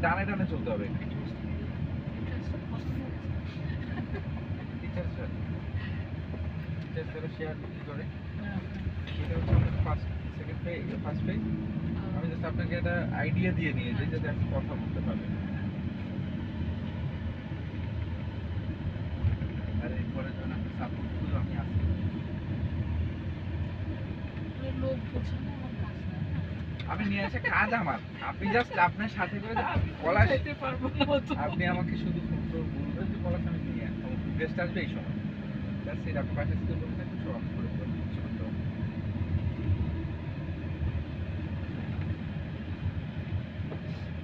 ডানে ডানে চলতে হবে। টিচার্সরা শেয়ার কি করে, এটা হচ্ছে আমাদের first second page, first page. আমি জাস্ট আপনাকে একটা আইডিয়া দিয়ে নিয়ে যাই যাতে আপনি কথা বলতে পারবেন। আর এরপরে যখন আপনি সাপোর্ট করলে আমি আসি। লোক বোঝানো আমার কাজ না। আমি নিয়ে আসে কাজ আমার, আপনি জাস্ট আপনার সাথে করে পলাশ যেতে পারবো না তো। আপনি আমাকে শুধু ফোন করে বলবেন যে পলাশ আমি নিয়ে আমার গেস্ট আসবে এই সময়, জাস্ট এটা আপনি পাশে থেকে বলতে থাকবেন, সব আমি করে দেবো।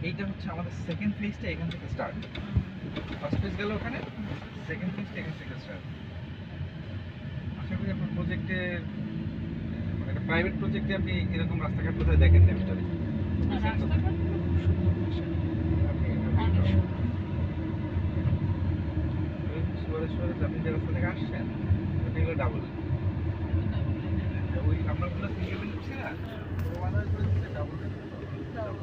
এইটা হচ্ছে আমাদের সেকেন্ড ফেজটা, এখান থেকে স্টার্ট। ফার্স্ট ফেজ গেল ওখানে, সেকেন্ড ফেজটা এখান থেকে স্টার্ট। আশা করি আপনার প্রজেক্টে মানে একটা প্রাইভেট প্রজেক্টে আপনি এরকম রাস্তাঘাট কোথায় দেখেন না ভিতরে। রাস্তাঘাট খুব সুন্দর বাসা। অনেক সুন্দর। আপনি যে রাস্তা থেকে আসছেন ওটা হলো ডাবল, ওই আপনারগুলো সিঙ্গেল বিল করছে না, ও বাজার করে দিচ্ছে ডাবল ডাবল।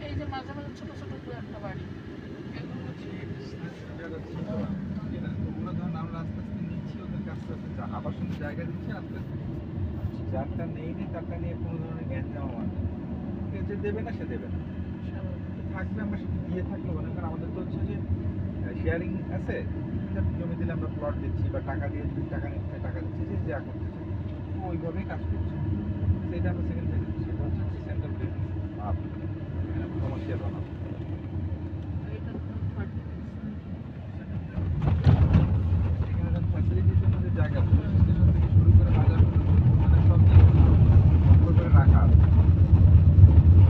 এই যে মাঝে মাঝে ছোট ছোট দু একটা বাড়ি, এগুলো হচ্ছে ওগুলো ধরুন আমরা আস্তে আস্তে নিচ্ছি, ওদেরকে আস্তে আস্তে আবাসনের জায়গা দিচ্ছি আস্তে আস্তে। যারটা নেই তারটা নিয়ে কোনো ধরনের গ্যাঞ্জাম আমার যে দেবে না সে দেবে না, থাকবে আমরা সেটা দিয়ে থাকলে মনে করেন আমাদের তো হচ্ছে যে শেয়ারিং আছে, জমি দিলে আমরা প্লট দিচ্ছি বা টাকা দিয়ে টাকা নিচ্ছে টাকা দিচ্ছি, যে যা করতে চাই ওইভাবেই কাজ করছি। সেটা আমরা সেকেন্ড ফেজ, সেটা হচ্ছে সেন্ট্রাল বিজনেস আপ কমার্শিয়াল বানাবো। এটা এখানে ফ্যাসিলিটির জন্য যে জায়গা স্টেশন থেকে শুরু করে বাজার পর্যন্ত সব জায়গা করে রাখা আছে।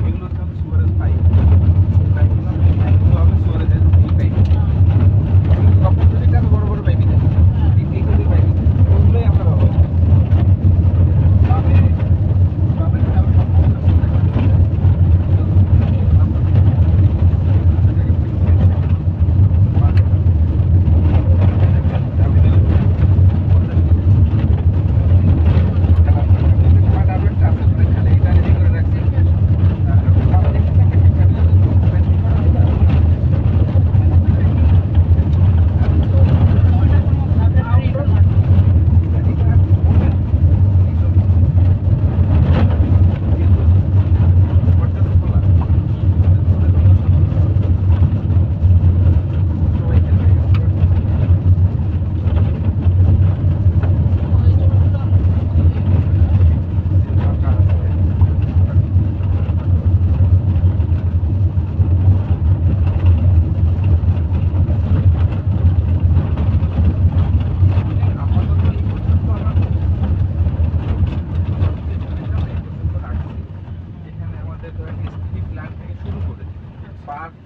এগুলো হচ্ছে আমাদের সুয়ারেজ পাইপ, পাইপগুলো হবে সুয়ারেজের পাইপ। সব প্রজেক্টে আমি বড় বড় পাইপই দেয়, এই যদি পাইপ ওগুলোই আমরা ব্যবহার করি।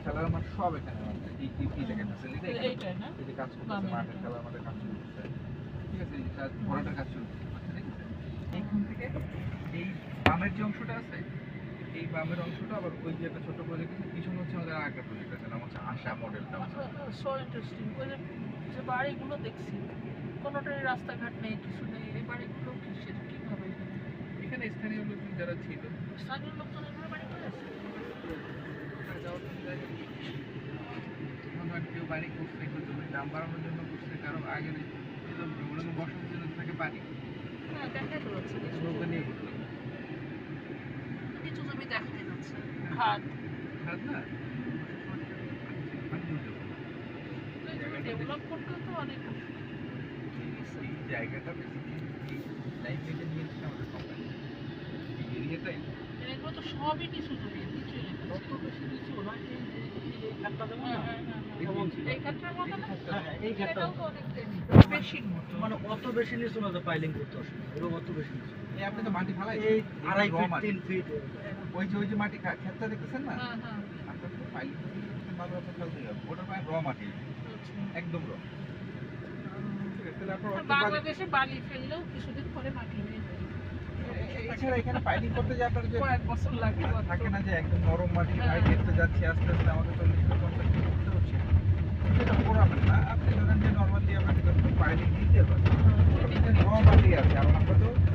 খেলার মাঠ সব এখানে এই জায়গায় ফ্যাসিলিটি এইটাই না এই যে কাজ করতেছে, মাঠের খেলার মাঠে কাজ শুরু করছে, ঠিক আছে, এই কাজ ভরাটের কাজ শুরু করছে, ঠিক আছে। এইখান থেকে এই বামের যে অংশটা আছে, এই বামের অংশটা আবার ওই যে একটা ছোট প্রজেক্ট আছে, পিছনে হচ্ছে আমাদের আরেকটা প্রজেক্ট আছে, নাম হচ্ছে আশা মডেলটা। So interesting. ওই যে বাড়িগুলো দেখছি কোনোটারই রাস্তাঘাট নেই, কিছু নেই, এই বাড়িগুলো কিসের, কিভাবে এখানে স্থানীয় লোকজন যারা ছিল, স্থানীয় লোকজন এখানে বাড়ি করে আছে? কেউ বাড়ি করছে, কেউ জমির দাম বাড়ানোর জন্য করছে, কারো আগের বসানোর জন্য থাকে পানি, হ্যাঁ দেখা যাচ্ছে নৌকা নিয়ে ঘুরলো। কিছু জমি দেখা যাচ্ছে খাদ খাদ না ডেভেলপ করতে তো অনেক এই জায়গাটা লাইফে নিয়েছে আমাদের কোম্পানি, এই এরিয়াটাই এগুলো তো সবই কিছু জমি নিচু এলাকা, বেশি নিচু না, এই খাতটা যেমন না, এই খাতটার মতো না, এই খাতটা এটাও তো অনেক বেশির মতো, মানে অত বেশি নিচু না যে পাইলিং করতে অসুবিধা, এরকম অত বেশি নিচু। এই আপনি তো মাটি ফালাই এই 2.5 ফিট 3 ফিট ওই যে মাটি ক্ষেতটা দেখতেছেন না, হ্যাঁ হ্যাঁ আপনার তো পাইলিং ভালো আপনার ফেলতে হবে, ওটা প্রায় র মাটি, একদম র। ঠিক আছে, তাহলে আপনার বাংলাদেশে বালি ফেললেও কিছুদিন পরে মাটি হয়ে যায়। এছাড়া এখানে পাইলিং করতে যে আপনার যে কয়েক বছর লাগে থাকে না যে একদম নরম মাটি ভাই দেখতে যাচ্ছি আস্তে আস্তে আমাকে 40 50 করতে হচ্ছে, সেটা করাবেন না। আপনি ধরেন যে নর্মালি আপনাকে পাইলিং দিতে পারে হ্যাঁ, মাটি আছে আর আমরা তো